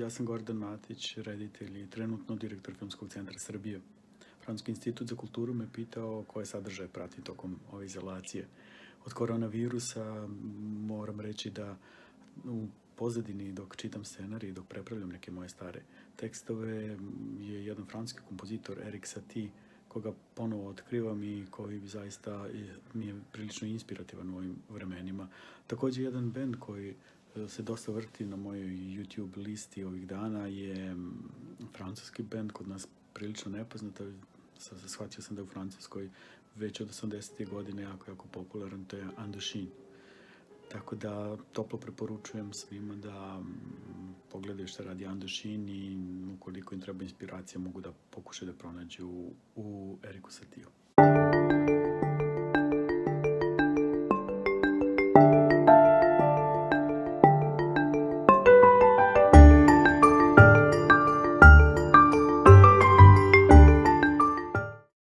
ja sam Gordan Matić, reditelj i trenutno direktor Filmskog centra Srbije. Francuski institut za kulturu me pitao koje sadržaje pratim tokom ove izolacije. Od koronavirusa moram reći da u pozadini dok čitam scenarij i dok prepravljam neke moje stare tekstove je jedan francuski kompozitor Erik Satie koga ponovo otkrivam i koji zaista mi je prilično inspirativan u ovim vremenima. Takođe jedan bend koji se dosta vrti na mojoj YouTube listi ovih dana je francuski bend, kod nas prilično nepoznat, shvatio sam da je u Francuskoj već od 80. godine jako popularan, to je Indochine. Tako da toplo preporučujem svima da pogledaju šta radi Indochine i ukoliko im treba inspiracija mogu da pokušaju da pronađu u Eriku Satiju.